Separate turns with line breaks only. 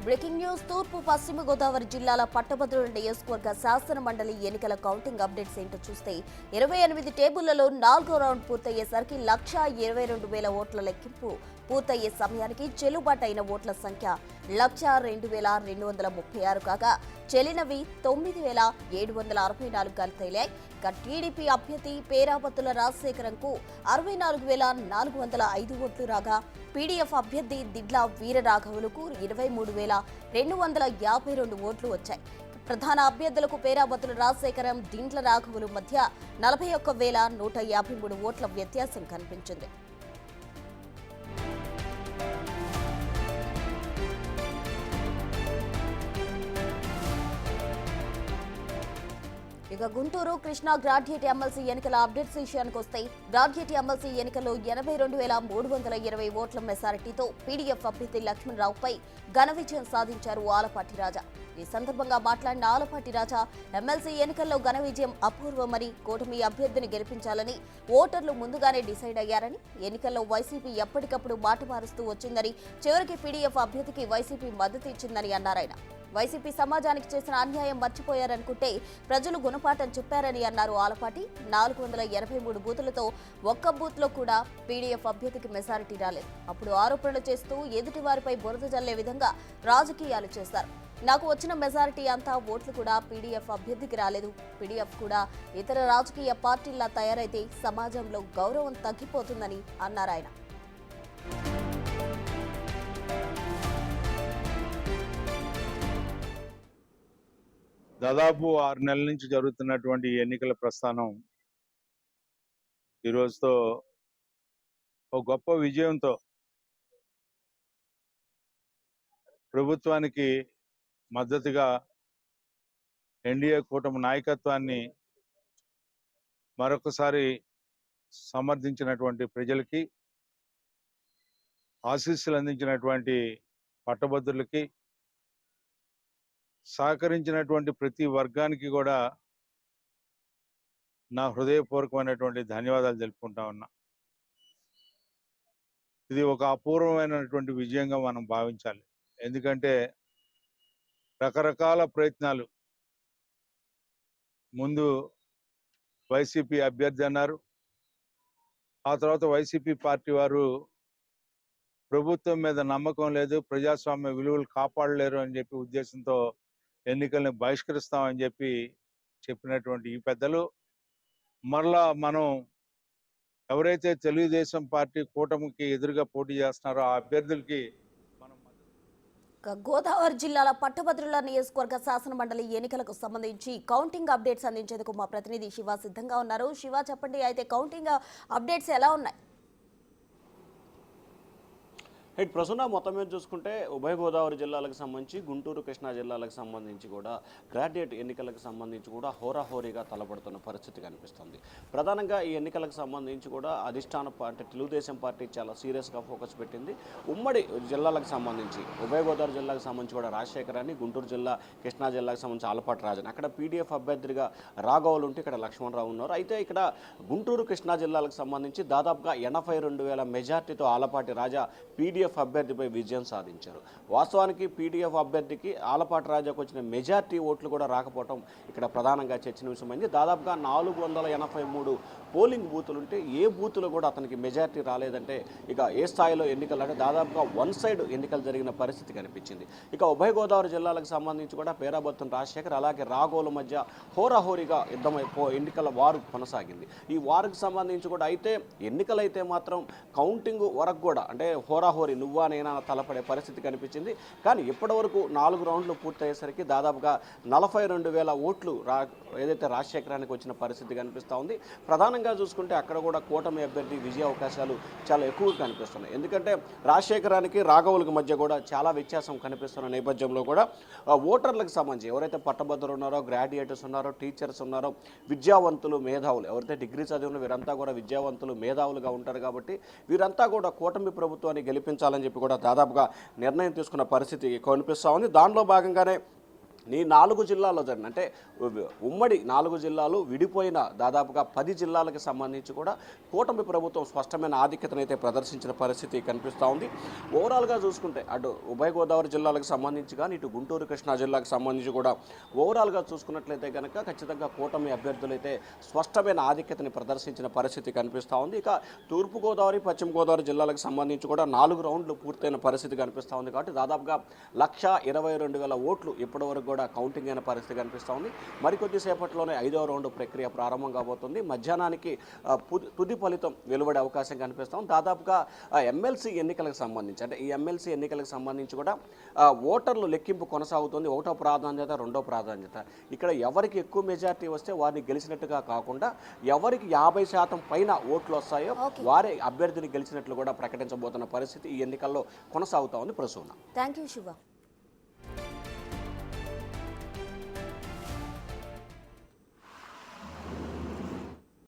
Breaking news తూర్పు పశ్చిమ గోదావరి జిల్లాల పట్టభద్రుల నియోజకవర్గ శాసన మండలి ఎన్నికల కౌంటింగ్ అప్డేట్స్ ఏంటో చూస్తే 28 టేబుళ్లలో 4వ రౌండ్ పూర్తయ్యేసరికి 1,22,000 ఓట్ల లెక్కింపు పూర్తయ్యే సమయానికి చెల్లుబాటైన ఓట్ల సంఖ్య 1,02,236 కాగా చెల్లినవి 9,764గా తేలాయి. టీడీపీ అభ్యర్థి పేరాబత్తుల రాజశేఖరంకు 64,405 ఓట్లు రాగా పీడీఎఫ్ అభ్యర్థి దిడ్ల వీరరాఘవులకు 23,252 ఓట్లు వచ్చాయి. ప్రధాన అభ్యర్థులకు పేరాబత్తుల రాజశేఖరం దిండ్ల రాఘవులు మధ్య 41,153 ఓట్ల వ్యత్యాసం కనిపించింది. ఇక గుంటూరు కృష్ణా గ్రాడ్యుయేట్ ఎమ్మెల్సీ ఎన్నికల అప్డేట్స్ విషయానికి వస్తే గ్రాడ్యుయేట్ ఎమ్మెల్సీ ఎన్నికల్లో 82,320 ఓట్ల మెజారిటీతో పీడీఎఫ్ అభ్యర్థి లక్ష్మణరావుపై ఘన విజయం సాధించారు ఆలపాటి రాజా. ఈ సందర్భంగా మాట్లాడిన ఆలపాటి రాజా ఎమ్మెల్సీ ఎన్నికల్లో ఘన విజయం అపూర్వమని, కూటమి అభ్యర్థిని గెలిపించాలని ఓటర్లు ముందుగానే డిసైడ్ అయ్యారని, ఎన్నికల్లో వైసీపీ ఎప్పటికప్పుడు మాట మారుస్తూ వచ్చిందని, చివరికి పీడీఎఫ్ అభ్యర్థికి వైసీపీ మద్దతు ఇచ్చిందని అన్నారాయన. వైసీపీ సమాజానికి చేసిన అన్యాయం మర్చిపోయారనుకుంటే ప్రజలు గుణపాఠం చెప్పారని అన్నారు ఆలపాటి. 483 బూతులతో ఒక్క బూత్లో కూడా పీడీఎఫ్ అభ్యర్థికి మెజారిటీ రాలేదు. అప్పుడు ఆరోపణలు చేస్తూ ఎదుటివారిపై బురద జల్లే విధంగా రాజకీయాలు చేశారు. నాకు వచ్చిన మెజారిటీ అంతా ఓట్లు కూడా పీడీఎఫ్ అభ్యర్థికి రాలేదు. పీడీఎఫ్ కూడా ఇతర రాజకీయ పార్టీల్లా తయారైతే సమాజంలో గౌరవం తగ్గిపోతుందని అన్నారాయన.
దాదాపు 6 నెలల నుంచి జరుగుతున్నటువంటి ఎన్నికల ప్రస్థానం ఈ రోజుతో ఒక గొప్ప విజయంతో ప్రభుత్వానికి మద్దతుగా ఎన్డీఏ కూటమి నాయకత్వాన్ని మరొకసారి సమర్థించినటువంటి ప్రజలకి, ఆశీస్సులు అందించినటువంటి పట్టభద్రులకి, సహకరించినటువంటి ప్రతి వర్గానికి కూడా నా హృదయపూర్వకమైనటువంటి ధన్యవాదాలు తెలుపుకుంటా ఉన్నా. ఇది ఒక అపూర్వమైనటువంటి విజయంగా మనం భావించాలి. ఎందుకంటే రకరకాల ప్రయత్నాలు, ముందు వైసీపీ అభ్యర్థి అన్నారు, ఆ తర్వాత వైసీపీ పార్టీ వారు ప్రభుత్వం మీద నమ్మకం లేదు, ప్రజాస్వామ్య విలువలు కాపాడలేరు అని చెప్పి ఉద్దేశంతో ఎన్నికల్ని బహిష్కరిస్తామని చెప్పినటువంటి ఈ పెద్దలు మరలా మనం ఎవరైతే తెలుగుదేశం పార్టీ కూటమికి ఎదురుగా పోటీ చేస్తున్నారో ఆ అభ్యర్థులకి మనం
గోదావరి జిల్లాల పట్టభద్రుల నియోజకవర్గ శాసన మండలి ఎన్నికలకు సంబంధించి కౌంటింగ్ అప్డేట్స్ అందించేందుకు మా ప్రతినిధి శివ సిద్ధంగా ఉన్నారు. శివ, చెప్పండి, అయితే కౌంటింగ్ అప్డేట్స్ ఎలా ఉన్నాయి?
ప్రస్తుతం మొత్తం మీద చూసుకుంటే ఉభయ గోదావరి జిల్లాలకు సంబంధించి, గుంటూరు కృష్ణా జిల్లాలకు సంబంధించి కూడా గ్రాడ్యుయేట్ ఎన్నికలకు సంబంధించి కూడా హోరాహోరీగా తలపడుతున్న పరిస్థితి కనిపిస్తుంది. ప్రధానంగా ఈ ఎన్నికలకు సంబంధించి కూడా అధిష్టాన పార్టీ తెలుగుదేశం పార్టీ చాలా సీరియస్గా ఫోకస్ పెట్టింది. ఉమ్మడి జిల్లాలకు సంబంధించి ఉభయ గోదావరి జిల్లాకు సంబంధించి కూడా రాజశేఖరాన్ని, గుంటూరు జిల్లా కృష్ణా జిల్లాకు సంబంధించి ఆలపాటి రాజన్, అక్కడ పీడీఎఫ్ అభ్యర్థిగా రాఘవులు ఉంటే ఇక్కడ లక్ష్మణరావు ఉన్నారు. అయితే ఇక్కడ గుంటూరు కృష్ణా జిల్లాలకు సంబంధించి దాదాపుగా 82,000 మెజార్టీతో ఆలపాటి రాజా పీడీఎఫ్ అభ్యర్థిపై విజయం సాధించారు. వాస్తవానికి పీడీఎఫ్ అభ్యర్థికి ఆలపాటి రాజాకు వచ్చిన మెజార్టీ ఓట్లు కూడా రాకపోవడం ఇక్కడ ప్రధానంగా చర్చనీయాంశమైంది. దాదాపుగా 483 పోలింగ్ బూతులుంటే ఏ బూతులు కూడా అతనికి మెజార్టీ రాలేదంటే ఇక ఏ స్థాయిలో ఎన్నికలు అంటే దాదాపుగా వన్ సైడ్ ఎన్నికలు జరిగిన పరిస్థితి కనిపించింది. ఇక ఉభయ గోదావరి జిల్లాలకు సంబంధించి కూడా పేరాబత్తున రాజశేఖర్ అలాగే రాఘవుల మధ్య హోరాహోరీగా ఎన్నికల వారు కొనసాగింది. ఈ వారికి సంబంధించి కూడా అయితే ఎన్నికలైతే మాత్రం కౌంటింగ్ వరకు కూడా అంటే హోరాహోరీ నువ్వా నేనా తలపడే పరిస్థితి కనిపించింది. కానీ ఇప్పటివరకు 4 రౌండ్లు పూర్తయ్యేసరికి దాదాపుగా 42,000 ఓట్లు ఏదైతే రాజశేఖరానికి వచ్చిన పరిస్థితి కనిపిస్తూ ఉంది. ప్రధానంగా చూసుకుంటే అక్కడ కూడా కూటమి అభ్యర్థి విజయ అవకాశాలు చాలా ఎక్కువగా కనిపిస్తున్నాయి. ఎందుకంటే రాజశేఖరానికి రాఘవులకు మధ్య కూడా చాలా వ్యత్యాసం కనిపిస్తున్న నేపథ్యంలో కూడా ఓటర్లకు సంబంధించి ఎవరైతే పట్టభద్రులు ఉన్నారో, గ్రాడ్యుయేట్స్ ఉన్నారో, టీచర్స్ ఉన్నారో, విద్యావంతులు, మేధావులు, ఎవరైతే డిగ్రీ చదివిన వీరంతా కూడా విద్యావంతులు, మేధావులుగా ఉంటారు. కాబట్టి వీరంతా కూడా కూటమి ప్రభుత్వాన్ని గెలిపించాలని చెప్పి కూడా దాదాపుగా నిర్ణయం తీసుకున్న పరిస్థితి కనిపిస్తూ ఉంది. దానిలో భాగంగానే ఈ 4 జిల్లాల్లో జరిగిన అంటే ఉమ్మడి 4 జిల్లాలు విడిపోయిన దాదాపుగా 10 జిల్లాలకు సంబంధించి కూడా కూటమి ప్రభుత్వం స్పష్టమైన ఆధిక్యతను అయితే ప్రదర్శించిన పరిస్థితి కనిపిస్తూ ఉంది. ఓవరాల్గా చూసుకుంటే అటు ఉభయ గోదావరి జిల్లాలకు సంబంధించి కానీ ఇటు గుంటూరు కృష్ణా జిల్లాకు సంబంధించి కూడా ఓవరాల్గా చూసుకున్నట్లయితే కనుక ఖచ్చితంగా కూటమి అభ్యర్థులైతే స్పష్టమైన ఆధిక్యతని ప్రదర్శించిన పరిస్థితి కనిపిస్తూ ఉంది. ఇక తూర్పుగోదావరి పశ్చిమ గోదావరి జిల్లాలకు సంబంధించి కూడా 4 రౌండ్లు పూర్తయిన పరిస్థితి కనిపిస్తూ ఉంది. కాబట్టి దాదాపుగా 1,22,000 ఓట్లు ఇప్పటివరకు కూడా కౌంటింగ్ అయిన పరిస్థితి కనిపిస్తూ ఉంది. మరికొద్ది సేపట్లోనే 5వ రౌండ్ ప్రక్రియ ప్రారంభం కాబోతుంది. మధ్యాహ్నానికి తుది ఫలితం వెలువడే అవకాశం కనిపిస్తూ ఉంది. దాదాపుగా ఎమ్మెల్సీ ఎన్నికలకు సంబంధించి అంటే ఈ ఎమ్మెల్సీ ఎన్నికలకు సంబంధించి కూడా ఓటర్లు లెక్కింపు కొనసాగుతుంది. 1వ ప్రాధాన్యత 2వ ప్రాధాన్యత. ఇక్కడ ఎవరికి ఎక్కువ మెజార్టీ వస్తే వారిని గెలిచినట్టుగా కాకుండా ఎవరికి 50% పైన ఓట్లు వస్తాయో వారే అభ్యర్థిని గెలిచినట్లు కూడా ప్రకటించబోతున్న పరిస్థితి ఈ ఎన్నికల్లో కొనసాగుతూ ఉంది. ప్రసూన.
Thank you Shiva.